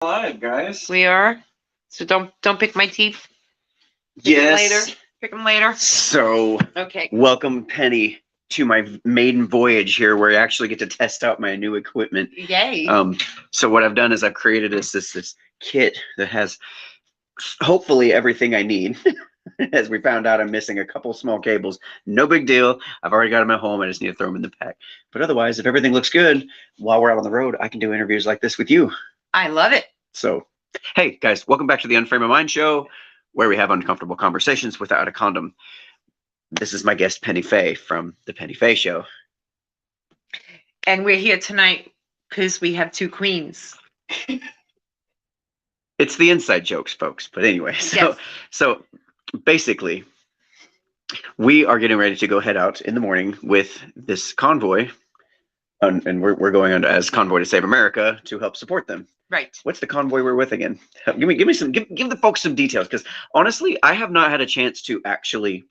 Live, guys. We are. So don't pick my teeth. Yes. Pick them later. So, Okay. welcome, Penny, to my maiden voyage here, where I actually get to test out my new equipment. Yay. So what I've done is I've created this kit that has hopefully everything I need. As we found out, I'm missing a couple small cables. No big deal. I've already got them at home. I just need to throw them in the pack. But otherwise, if everything looks good, while we're out on the road, I can do interviews like this with you. I love it. So, hey, guys, welcome back to the Unframe of Mind show, where we have uncomfortable conversations without a condom. This is my guest, Penny Faye, from The Penny Faye Show. And we're here tonight because we have two queens. It's the inside jokes, folks. But anyway, so basically, we are getting ready to go head out in the morning with this convoy, and we're going on as Convoy to Save America to help support them. Right. What's the convoy we're with again? Give the folks some details, because honestly, I have not had a chance to actually.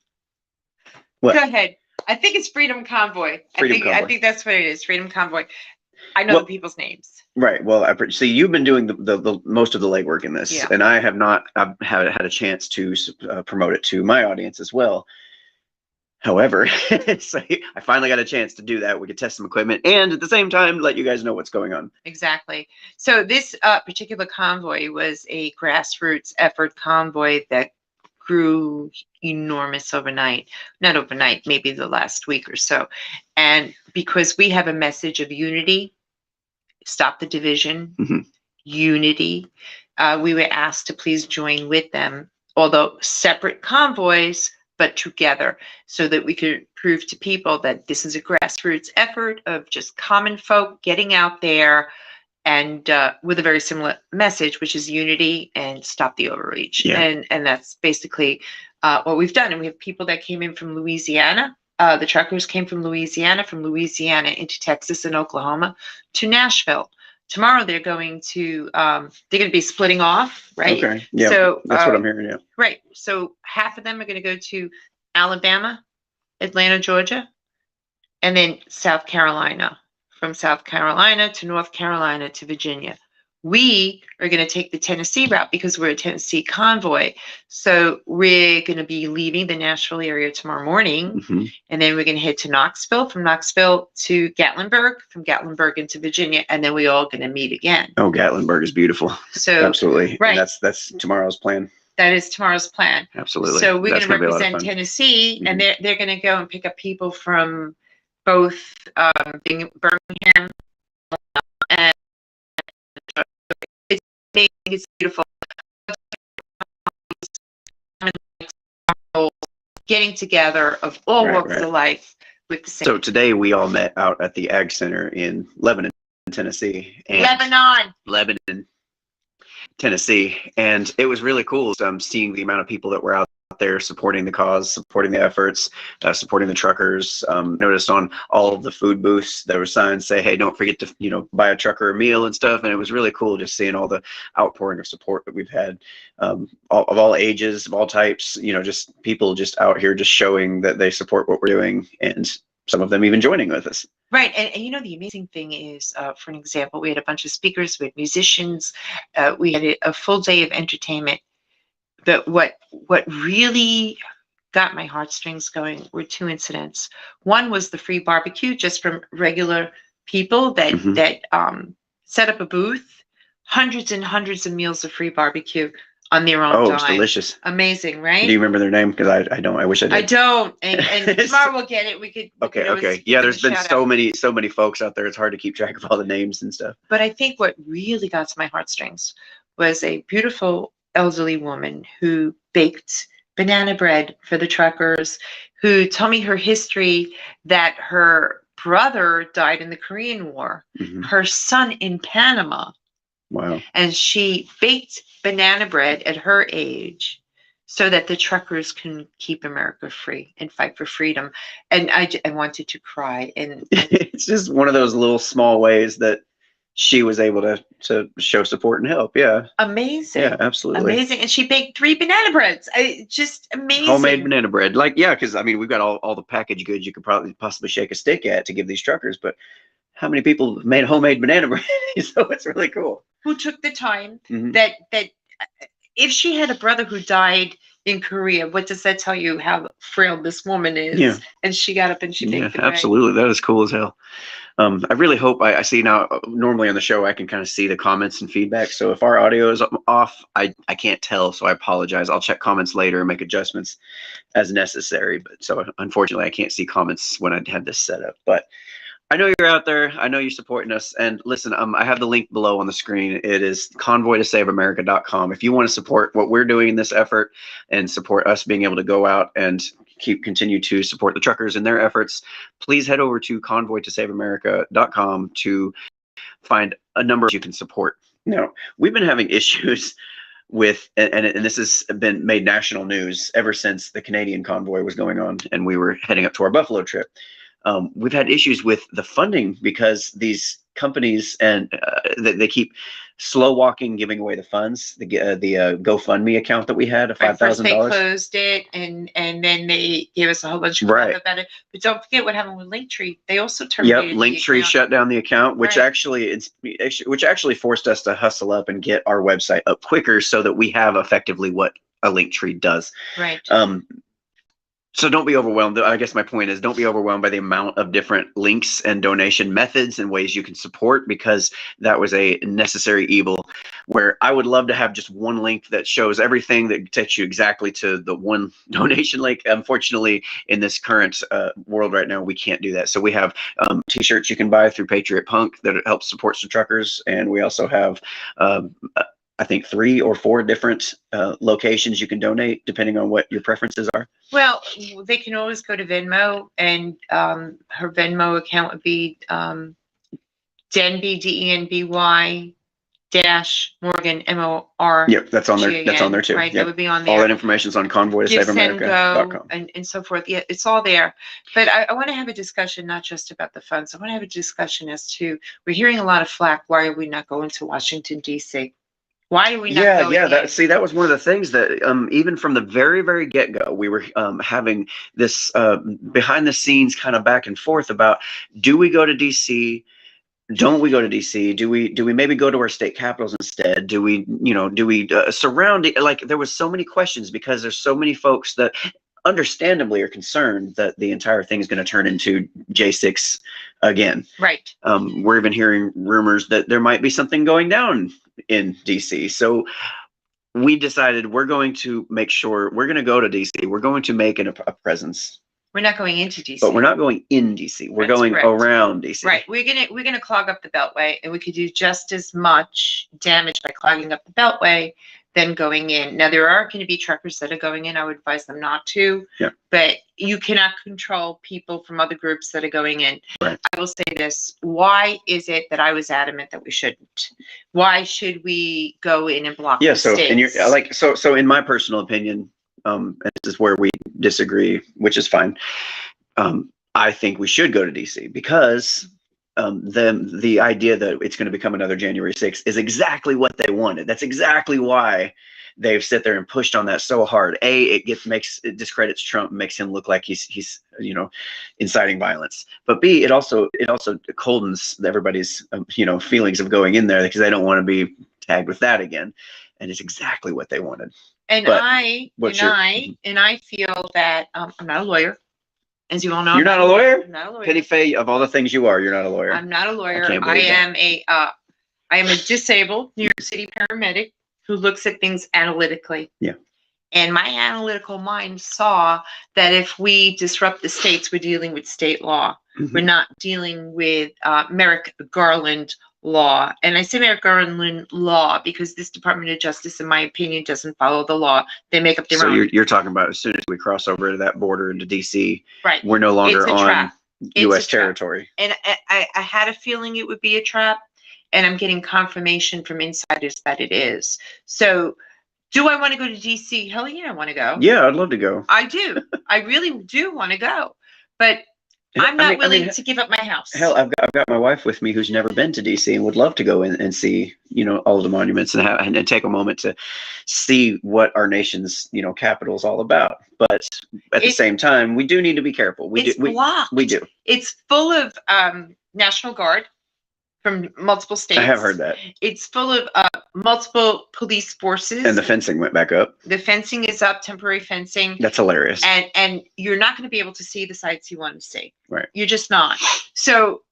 What? Go ahead. I think it's Freedom Convoy. I think that's what it is. Freedom Convoy. I know the people's names. Right. Well, see, you've been doing the most of the legwork in this, and I have not. I've had a chance to promote it to my audience as well. However, so I finally got a chance to do that. We could test some equipment and at the same time let you guys know what's going on. Exactly. So this particular convoy was a grassroots effort convoy that grew enormous overnight. Not overnight, maybe the last week or so. And because we have a message of unity, stop the division, unity, we were asked to please join with them, although separate convoys, but together, so that we could prove to people that this is a grassroots effort of just common folk getting out there and with a very similar message, which is unity and stop the overreach. Yeah. And that's basically what we've done. And we have people that came in from Louisiana. The truckers came from Louisiana into Texas and Oklahoma to Nashville. Tomorrow they're going to be splitting off, right? Okay. Yeah. So that's what I'm hearing. Yeah. Right. So half of them are going to go to Alabama, Atlanta, Georgia, and then South Carolina. From South Carolina to North Carolina to Virginia. We are going to take the Tennessee route because we're a Tennessee convoy. So we're going to be leaving the Nashville area tomorrow morning, and then we're going to head to Knoxville, from Knoxville to Gatlinburg, from Gatlinburg into Virginia, and then we're all going to meet again. Oh, Gatlinburg is beautiful. So absolutely, right. And that's tomorrow's plan. That is tomorrow's plan. Absolutely. So we're going to represent Tennessee, and they're going to go and pick up people from both Birmingham and it's beautiful. Getting together of all walks of life with the same. So today we all met out at the Ag Center in Lebanon, Tennessee. Lebanon, Tennessee, and it was really cool seeing the amount of people that were out there supporting the cause, supporting the efforts, supporting the truckers. Noticed on all of the food booths there were signs say, "Hey, don't forget to buy a trucker a meal" and stuff. And it was really cool just seeing all the outpouring of support that we've had, of all ages, of all types. Just people just out here just showing that they support what we're doing, and some of them even joining with us. Right. And the amazing thing is, for an example, we had a bunch of speakers, we had musicians, we had a full day of entertainment. But what really got my heartstrings going were two incidents. One was the free barbecue, just from regular people that set up a booth, hundreds and hundreds of meals of free barbecue on their own dime. It's delicious. Amazing, right? Do you remember their name? Because I don't. I wish I did. I don't. And tomorrow we'll get it. We could. Okay. Yeah, there's been so many folks out there. It's hard to keep track of all the names and stuff. But I think what really got to my heartstrings was a beautiful elderly woman who baked banana bread for the truckers, who told me her history, that her brother died in the Korean War, her son in Panama. Wow. And she baked banana bread at her age so that the truckers can keep America free and fight for freedom. And I wanted to cry. And it's just one of those little small ways that she was able to show support and help. Yeah. Amazing. Yeah, absolutely. Amazing. And she baked 3 banana breads. Just amazing. Homemade banana bread. Like, yeah, because I mean, we've got all the packaged goods you could probably possibly shake a stick at to give these truckers, but how many people made homemade banana bread. So it's really cool. Who took the time Mhm. that if she had a brother who died in Korea, what does that tell you how frail this woman is? Yeah. And she got up and she baked the bread. Absolutely. That is cool as hell. I really hope I see now, normally on the show, I can kind of see the comments and feedback. So if our audio is off, I can't tell. So I apologize. I'll check comments later and make adjustments as necessary. But so unfortunately, I can't see comments when I have this set up. But I know you're out there. I know you're supporting us. And listen, I have the link below on the screen. It is convoytosaveamerica.com. If you want to support what we're doing in this effort and support us being able to go out and continue to support the truckers in their efforts, please head over to convoytosaveamerica.com to find a number you can support. Now, we've been having issues with, and this has been made national news ever since the Canadian convoy was going on and we were heading up to our Buffalo trip. We've had issues with the funding because these companies and they keep slow walking, giving away the funds. The GoFundMe account that we had of $5,000. First they closed it, and then they gave us a whole bunch of crap about it. But don't forget what happened with Linktree. They also terminated. Yep, Linktree shut down the account, which actually forced us to hustle up and get our website up quicker so that we have effectively what a Linktree does. Right. So don't be overwhelmed. I guess my point is don't be overwhelmed by the amount of different links and donation methods and ways you can support, because that was a necessary evil where I would love to have just one link that shows everything that takes you exactly to the one donation link. Unfortunately, in this current world right now, we can't do that. So we have t-shirts you can buy through Patriot Punk that helps support the truckers. And we also have I think 3 or 4 different locations you can donate depending on what your preferences are. Well, they can always go to Venmo, and her Venmo account would be Denby, DENBY -Morgan, MOR. Yep, that's on there. That's on there too. Right, yep. That would be on there. All that information is on convoytosaveamerica.com. And so forth. Yeah, it's all there. But I want to have a discussion, not just about the funds. I want to have a discussion as to, we're hearing a lot of flack. Why are we not going to Washington, D.C.? Why are we not going in? That was one of the things that even from the very, very get-go, we were having this behind the scenes kind of back and forth about, do we go to DC? Don't we go to DC? Do we maybe go to our state capitals instead? Do we surround it? Like, there was so many questions because there's so many folks that understandably are concerned that the entire thing is going to turn into J6 again. Right. We're even hearing rumors that there might be something going down in DC. So we decided we're going to make sure we're going to go to DC. We're going to make a presence. We're not going into DC. But we're not going in DC. We're going around DC. Right. We're gonna clog up the Beltway, and we could do just as much damage by clogging up the Beltway than going in. Now, there are going to be truckers that are going in. I would advise them not to. Yeah. But you cannot control people from other groups that are going in. Right. I will say this. Why is it that I was adamant that we shouldn't? Why should we go in and block the states? And you're like, so in my personal opinion, and this is where we disagree, which is fine. I think we should go to DC because the idea that it's going to become another January 6th is exactly what they wanted. That's exactly why they've sit there and pushed on that so hard. It discredits Trump, makes him look like he's inciting violence. But B, it also coldens everybody's feelings of going in there because they don't want to be tagged with that again. And it's exactly what they wanted. And I feel that I'm not a lawyer. As you all know, you're not a lawyer? I'm not a lawyer. Penny Faye, of all the things you are, you're not a lawyer. I'm not a lawyer. I am a disabled New York City paramedic who looks at things analytically. Yeah. And my analytical mind saw that if we disrupt the states, we're dealing with state law. Mm-hmm. We're not dealing with Merrick Garland law. And I say Merrick Garland law because this Department of Justice, in my opinion, doesn't follow the law. They make up their own. So you're talking about as soon as we cross over to that border into DC, right? We're no longer on U.S. territory. And I had a feeling it would be a trap, and I'm getting confirmation from insiders that it is. So do I want to go to DC? Hell yeah, I want to go. Yeah, I'd love to go. I do. I really do want to go. But I'm not willing to give up my house. Hell, I've got my wife with me who's never been to DC and would love to go in and see, all of the monuments and take a moment to see what our nation's, capital is all about. But at the same time, we do need to be careful. We do. It's blocked. We do. It's full of National Guard from multiple states. I have heard that. It's full of multiple police forces. And the fencing went back up. The fencing is up, temporary fencing. That's hilarious. And you're not going to be able to see the sights you want to see. Right. You're just not. So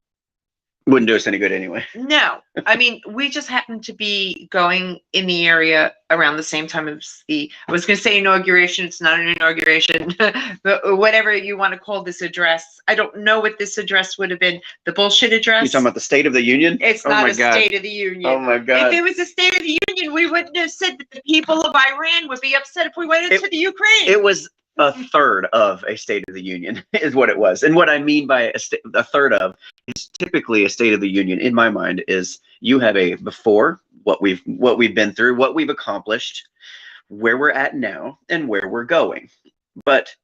wouldn't do us any good anyway. No, I mean, we just happened to be going in the area around the same time as I was going to say inauguration. It's not an inauguration, but whatever you want to call this address. I don't know what this address would have been. The bullshit address. You're talking about the State of the Union? It's not a State of the Union. Oh my God. If it was a State of the Union, we wouldn't have said that the people of Iran would be upset if we went into the Ukraine. It was a third of a State of the Union is what it was. And what I mean by a third of is typically a State of the Union in my mind is you have a before, what we've been through, what we've accomplished, where we're at now, and where we're going. But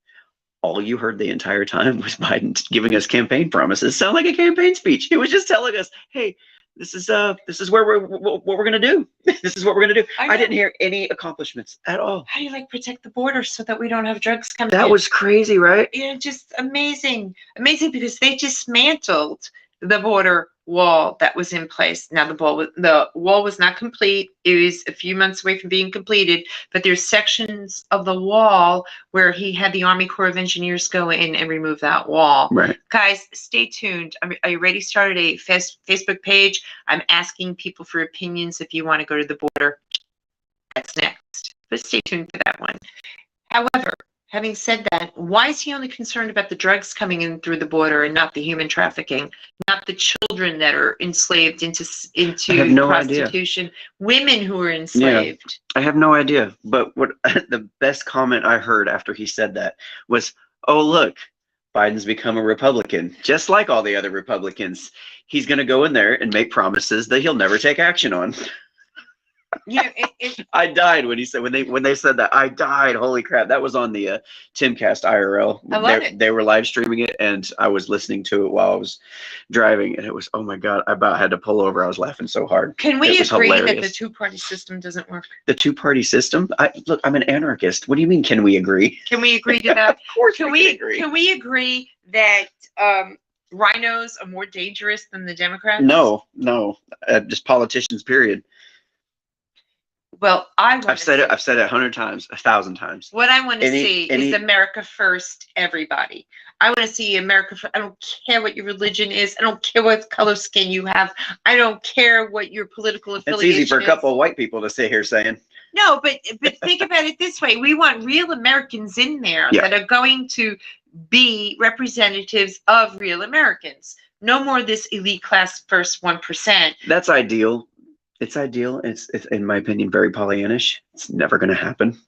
all you heard the entire time was Biden giving us campaign promises. Sound like a campaign speech. He was just telling us, hey, this is where what we're gonna do. This is what we're gonna do. I didn't hear any accomplishments at all. How do you protect the border so that we don't have drugs coming? That was crazy, right? Yeah, just amazing, because they dismantled the border wall that was in place. Now the wall was not complete. It was a few months away from being completed, but there's sections of the wall where he had the Army Corps of Engineers go in and remove that wall. Right. Guys, stay tuned. Are you ready? Started a Facebook page. I'm asking people for opinions if you want to go to the border. That's next. But stay tuned for that one. However, having said that, why is he only concerned about the drugs coming in through the border and not the human trafficking, not the children that are enslaved into prostitution, women who are enslaved? Yeah, I have no idea. But what the best comment I heard after he said that was, "Oh, look, Biden's become a Republican, just like all the other Republicans. He's going to go in there and make promises that he'll never take action on." Yeah, I died when he said when they said that. I died. Holy crap! That was on the Timcast IRL. I love it. They were live streaming it, and I was listening to it while I was driving, and it was, oh my God! I about had to pull over. I was laughing so hard. Can we agree hilarious. that the two-party system doesn't work? The two-party system? Look, I'm an anarchist. What do you mean? Can we agree? Can we agree to that? Of course, can we agree? Can we agree that rhinos are more dangerous than the Democrats? No, just politicians. Period. Well, I've said it 100 times, 1,000 times. What I want to see is America first, everybody. I want to see America first. I don't care what your religion is. I don't care what color skin you have. I don't care what your political affiliation is. It's easy for a couple of white people to sit here saying. No, but think about it this way. We want real Americans in there that are going to be representatives of real Americans. No more this elite class first 1%. That's ideal. It's ideal. It's in my opinion, very Pollyannish. It's never going to happen.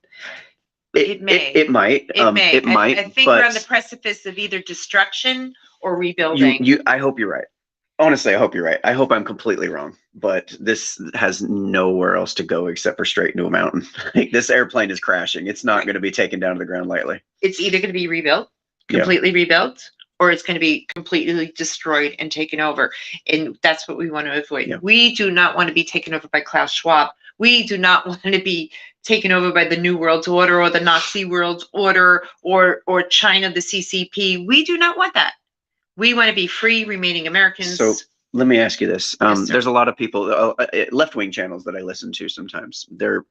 It might. It might. I think we're on the precipice of either destruction or rebuilding. I hope you're right. Honestly, I hope you're right. I hope I'm completely wrong. But this has nowhere else to go except for straight into a mountain. This airplane is crashing. It's not going to be taken down to the ground lightly. It's either going to be rebuilt, completely rebuilt, or it's going to be completely destroyed and taken over. And that's what we want to avoid. Yeah. We do not want to be taken over by Klaus Schwab. We do not want to be taken over by the New World Order or the Nazi World Order or China, the CCP. We do not want that. We want to be free remaining Americans. So let me ask you this. Yes, there's a lot of people, left-wing channels that I listen to sometimes. They're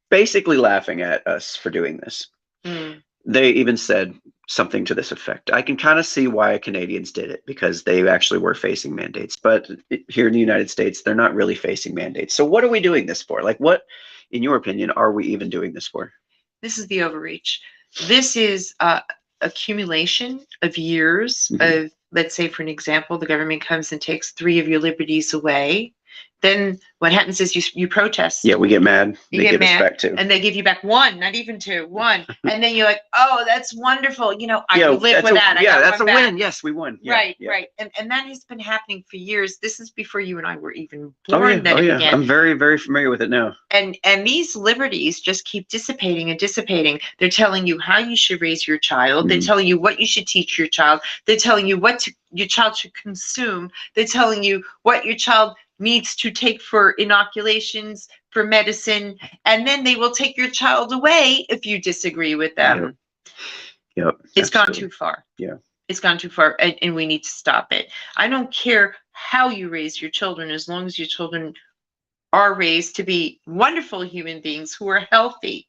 basically laughing at us for doing this. Mm. They even said something to this effect. I can kind of see why Canadians did it because they actually were facing mandates. But here in the United States, they're not really facing mandates. So what are we doing this for? Like, what, in your opinion, are we even doing this for? This is the overreach. This is accumulation of years of, let's say, for an example, the government comes and takes 3 of your liberties away. Then what happens is you protest. Yeah, we get mad. They give us back 2. And they give you back 1, not even 2, 1. And then you're like, oh, that's wonderful. I can live with that. That's a win. Yes, we won. Yeah, right. And that has been happening for years. This is before you and I were even born. Began. I'm very, very familiar with it now. And these liberties just keep dissipating and dissipating. They're telling you how you should raise your child. They're telling you what you should teach your child. They're telling you what your child should consume. They're telling you what your child needs to take for inoculations, for medicine, and then they will take your child away if you disagree with them. Yep. It's gone too far. Yeah. It's gone too far, and we need to stop it. I don't care how you raise your children, as long as your children are raised to be wonderful human beings who are healthy.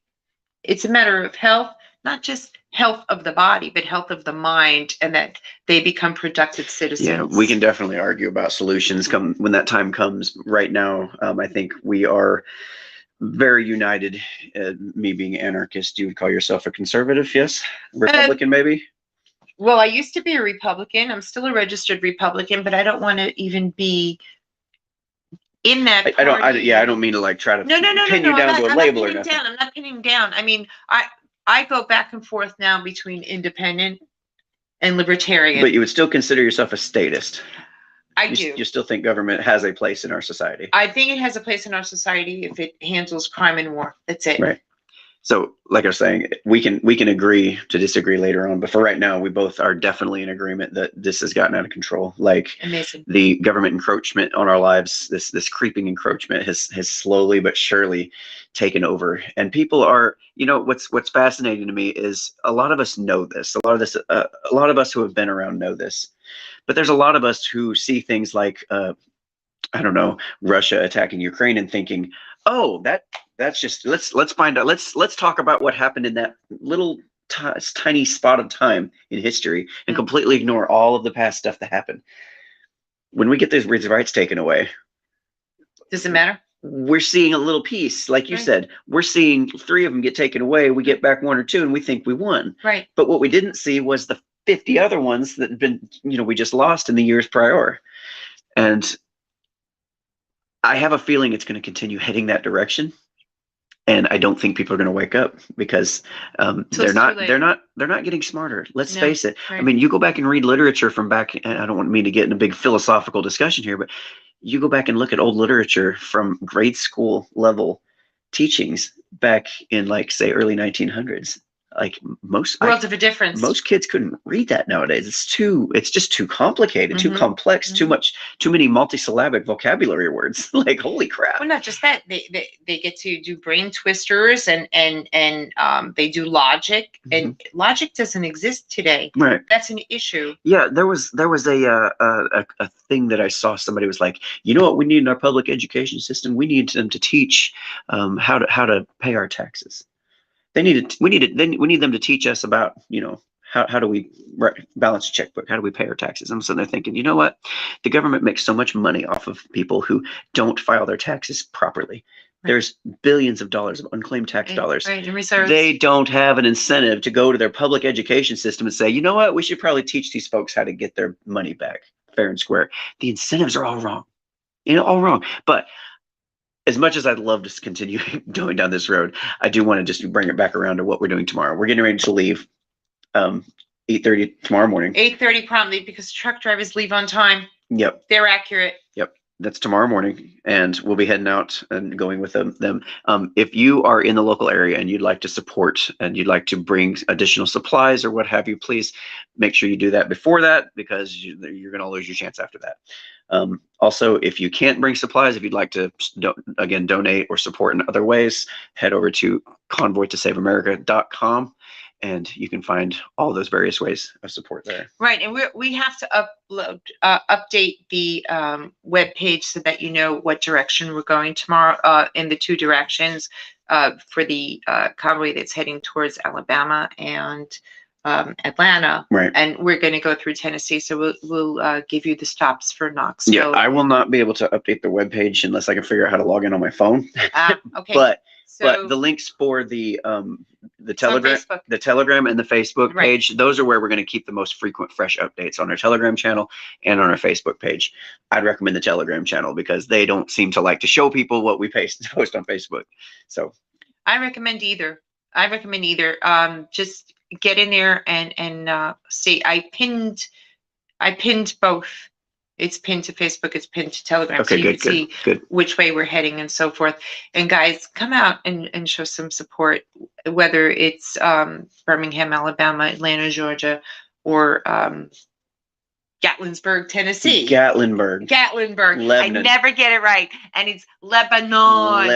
It's a matter of health, not just health of the body, but health of the mind, and that they become productive citizens. Yeah, we can definitely argue about solutions come when that time comes. Right now, I think we are very united. Me being anarchist, you would call yourself a conservative, yes? Republican, maybe? Well, I used to be a Republican. I'm still a registered Republican, but I don't want to even be in that party. I don't mean to like try to pin you down to a label or nothing. I'm not pinning down. I mean, I go back and forth now between independent and libertarian. But you would still consider yourself a statist. I do. You still think government has a place in our society? I think it has a place in our society if it handles crime and war. That's it. Right. So, like I was saying, we can agree to disagree later on, but for right now, we both are definitely in agreement that this has gotten out of control. Like, amazing. The government encroachment on our lives, this creeping encroachment has slowly but surely taken over. And people are, what's fascinating to me is a lot of us know this. A lot of us who have been around know this, but there's a lot of us who see things like, I don't know, Russia attacking Ukraine and thinking, oh, that's just let's find out. Let's talk about what happened in that little tiny spot of time in history and completely ignore all of the past stuff that happened. When we get these rights taken away, does it matter? We're seeing a little piece, like you said. We're seeing 3 of them get taken away. We get back 1 or 2, and we think we won. Right. But what we didn't see was the 50 other ones that had been, we just lost in the years prior. And I have a feeling it's going to continue heading that direction, and I don't think people are going to wake up because they're not getting smarter. Let's face it. Right. I mean, you go back and read literature from back, and I don't want me to get in a big philosophical discussion here, but you go back and look at old literature from grade school level teachings back in, like, say, early 1900s. Like worlds of a difference. Most kids couldn't read that nowadays. It's just too complicated, too complex, too many multisyllabic vocabulary words. Like, holy crap. Well, not just that, they get to do brain twisters and they do logic, and logic doesn't exist today. Right. That's an issue. Yeah, there was a thing that I saw. Somebody was like, you know what we need in our public education system? We need them to teach how to pay our taxes. We need them to teach us about, how do we balance a checkbook? How do we pay our taxes? I'm sitting there thinking, you know what? The government makes so much money off of people who don't file their taxes properly. Right. There's billions of dollars of unclaimed tax dollars. Right, and reserves. They don't have an incentive to go to their public education system and say, you know what? We should probably teach these folks how to get their money back fair and square. The incentives are all wrong. All wrong. But as much as I'd love to continue going down this road, I do want to just bring it back around to what we're doing tomorrow. We're getting ready to leave 8:30 tomorrow morning. 8:30 promptly, because truck drivers leave on time. Yep. They're accurate. Yep. That's tomorrow morning, and we'll be heading out and going with them. If you are in the local area and you'd like to support and you'd like to bring additional supplies or what have you, please make sure you do that before that, because you're going to lose your chance after that. Also, if you can't bring supplies, if you'd like to, again, donate or support in other ways, head over to convoytosaveamerica.com, and you can find all those various ways of support there. Right, and we have to update the web page so that you know what direction we're going tomorrow, in the 2 directions for the convoy that's heading towards Alabama and Atlanta. Right. And we're going to go through Tennessee, so we'll give you the stops for Knoxville. Yeah, I will not be able to update the web page unless I can figure out how to log in on my phone. Okay. But the links for the Telegram and the Facebook page, those are where we're going to keep the most frequent fresh updates, on our Telegram channel and on our Facebook page. I'd recommend the Telegram channel because they don't seem to like to show people what we post on Facebook. So I recommend either. Just get in there and see. I pinned both. It's pinned to Facebook, it's pinned to Telegram. Okay, so you can see which way we're heading and so forth. And guys, come out and show some support, whether it's Birmingham, Alabama, Atlanta, Georgia, or Gatlinburg, Tennessee. Gatlinburg. Lebanon. I never get it right. And it's Lebanon.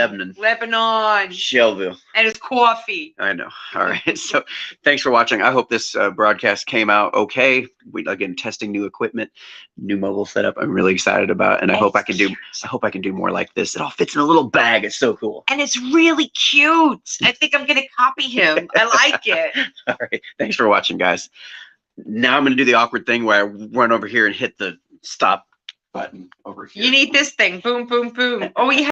Shelville. And it's coffee. I know. All right. So thanks for watching. I hope this broadcast came out okay. We again testing new equipment, new mobile setup. I'm really excited about, and I hope I can do more like this. It all fits in a little bag. It's so cool. And it's really cute. I think I'm gonna copy him. I like it. All right. Thanks for watching, guys. Now I'm going to do the awkward thing where I run over here and hit the stop button over here. You need this thing. Boom, boom, boom. Oh, we